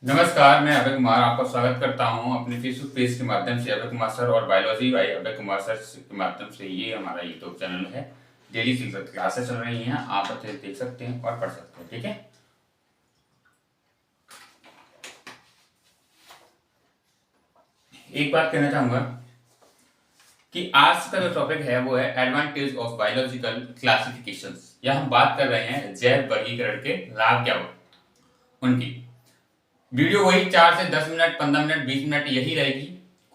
नमस्कार, मैं अभय कुमार आपका स्वागत करता हूं अपने फेसबुक पेज के माध्यम से। अभय कुमार सर और biology by Abhay Kumar sir के माध्यम से ये हमारा यूट्यूब चैनल है। डेली क्लासेस चल रही हैं, आप अच्छे देख सकते हैं और पढ़ सकते हैं। ठीक है, एक बात कहना चाहूंगा कि आज का जो टॉपिक है वो है एडवांटेज ऑफ बायोलॉजिकल क्लासिफिकेशंस। यह हम बात कर रहे हैं जैव वर्गीकरण के लाभ क्या हो उनकी। वीडियो वही 4 से 10 मिनट, 15 मिनट, 20 मिनट यही रहेगी।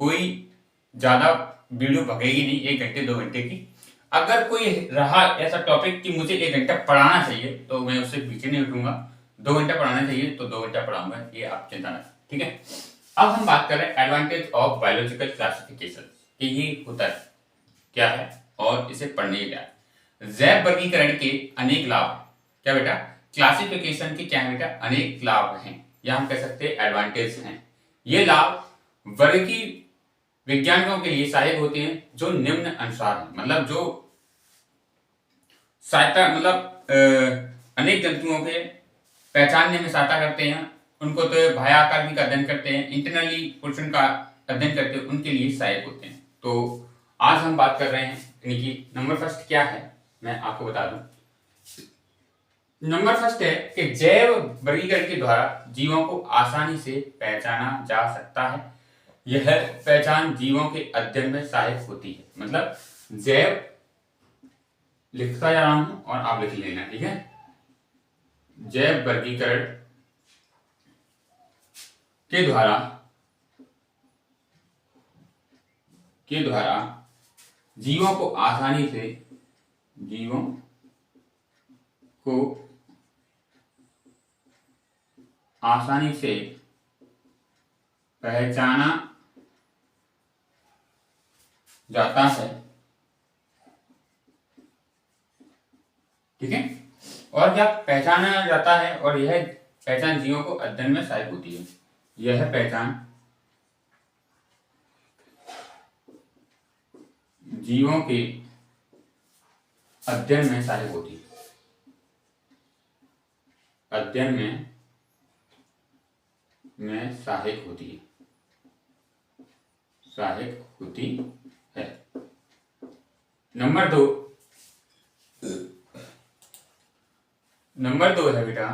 कोई ज्यादा वीडियो भगेगी नहीं, 1 घंटे 2 घंटे की। अगर कोई रहा ऐसा टॉपिक कि मुझे 1 घंटा पढ़ाना चाहिए तो मैं उससे पीछे नहीं उठूंगा। 2 घंटा पढ़ाना चाहिए तो 2 घंटा पढ़ाऊंगा, ये आप चिंता न। ठीक है, अब हम बात कर रहे हैं एडवांटेज ऑफ बायोलॉजिकल क्लासिफिकेशन कि ये होता है क्या है और इसे पढ़ने क्या है। जैव वर्गीकरण के अनेक लाभ। क्या बेटा, क्लासिफिकेशन के क्या है बेटा, अनेक लाभ हैं या हम कह सकते हैं एडवांटेज हैं। ये लाभ वर्गीय वैज्ञानिकों के लिए सहायक होते हैं जो निम्न अनुसार है। मतलब जो सहायता, मतलब अनेक जंतुओं के पहचानने में सहायता करते हैं। उनको तो बाह्याकार का अध्ययन करते हैं, इंटरनली पोर्शन का अध्ययन करते हैं, उनके लिए सहायक होते हैं। तो आज हम बात कर रहे हैं इनकी। नंबर फर्स्ट क्या है मैं आपको बता दूं। नंबर फर्स्ट है कि जैव वर्गीकरण के द्वारा जीवों को आसानी से पहचाना जा सकता है। यह पहचान जीवों के अध्ययन में सहायक होती है। मतलब जैव लिखता जा रहा हूं और आप लिख लेना। ठीक है, जैव वर्गीकरण के द्वारा जीवों को आसानी से पहचाना जाता है। ठीक है, और क्या पहचाना जाता है, और यह पहचान जीवों को अध्ययन में सहायक होती है। यह पहचान जीवों के अध्ययन में सहायक होती है। अध्ययन में सहायक होती है। नंबर दो है बेटा,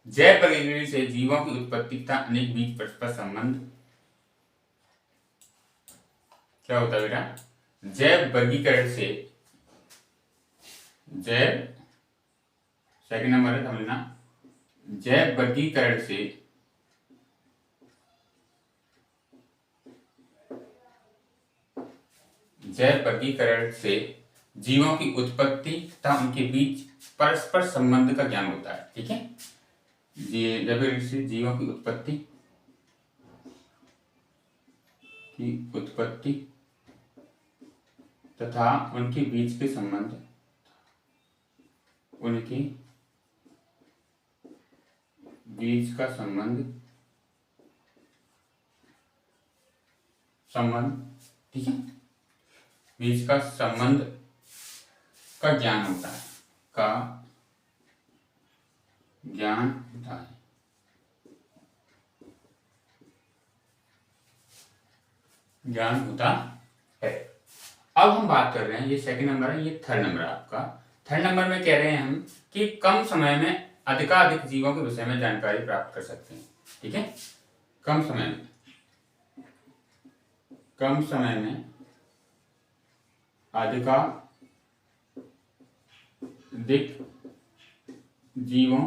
जैव वर्गीकरण से जीवों की उत्पत्ति तथा अनेक बीज परस्पर संबंध। क्या होता है बेटा, जैव वर्गीकरण से सेकंड नंबर है, समझना। जैव वर्गीकरण से जीवों की उत्पत्ति तथा उनके बीच परस्पर संबंध का ज्ञान होता है। ठीक है, जैव से जीवों की उत्पत्ति तथा उनके बीच के संबंध ठीक है, बीज का संबंध का ज्ञान होता है। अब हम बात कर रहे हैं, ये सेकंड नंबर है, ये थर्ड नंबर है आपका। थर्ड नंबर में कह रहे हैं हम कि कम समय में अधिकाधिक जीवों के विषय में जानकारी प्राप्त कर सकते हैं। ठीक है, कम समय में अधिकाधिक जीवों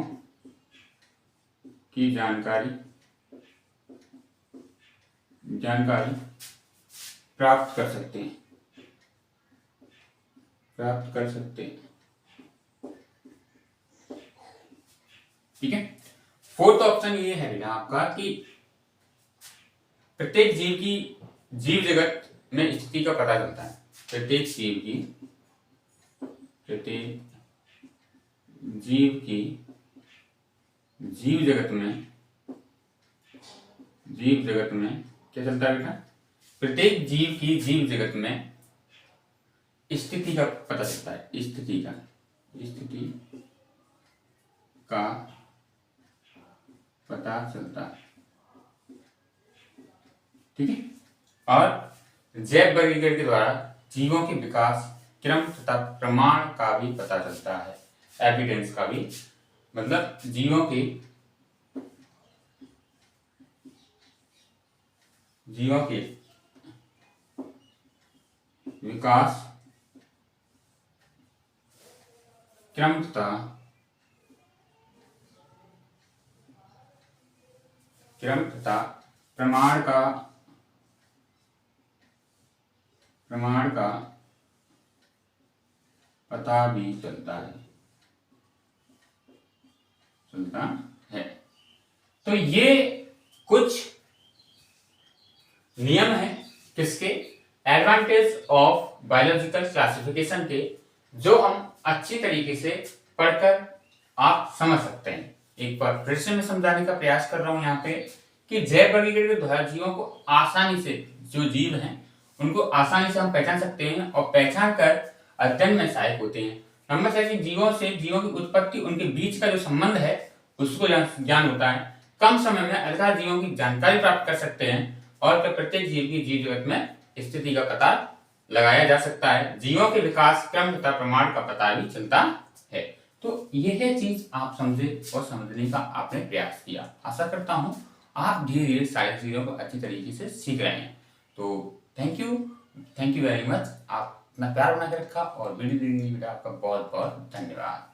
की जानकारी प्राप्त कर सकते हैं। ठीक है, फोर्थ ऑप्शन ये है बेटा आपका कि प्रत्येक जीव की जीव जगत में स्थिति का पता चलता है। प्रत्येक जीव की जीव जगत में क्या चलता है बेटा, प्रत्येक जीव की जीव जगत में स्थिति का पता चलता है। स्थिति का पता चलता है। ठीक है। और जैव वर्गीकरण के द्वारा जीवों के विकास क्रम तथा प्रमाण का भी पता चलता है। एविडेंस का भी मतलब जीवों के विकास क्रम तथा प्रमाण का पता भी चलता है। तो ये कुछ नियम है किसके, एडवांटेज ऑफ बायोलॉजिकल क्लासिफिकेशन के, जो हम अच्छी तरीके से पढ़कर आप समझ सकते हैं। एक बार फिर से मैं समझाने का प्रयास कर रहा हूं यहाँ पे कि जैव वर्गीकरण के द्वारा जीवों को आसानी से, जो जीव हैं उनको आसानी से हम पहचान सकते हैं और पहचान कर अध्ययन में सहायक होते हैं। नंबर 6, जीवों की उत्पत्ति, उनके बीच का जो संबंध है उसको ज्ञान होता है। कम समय में अधिक जीवों की जानकारी प्राप्त कर सकते हैं और प्रत्येक जीव की जीव जगत में स्थिति का पता लगाया जा सकता है। जीवों के विकास क्रम तथा प्रमाण का पता भी चलता है। तो यह चीज आप समझे और समझने का आपने प्रयास किया। आशा करता हूं आप धीरे धीरे सारी चीजों को अच्छी तरीके से सीख रहे हैं। तो थैंक यू वेरी मच। आप अपना प्यार बना के रखा और वीडियो देखने के लिए आपका बहुत बहुत धन्यवाद।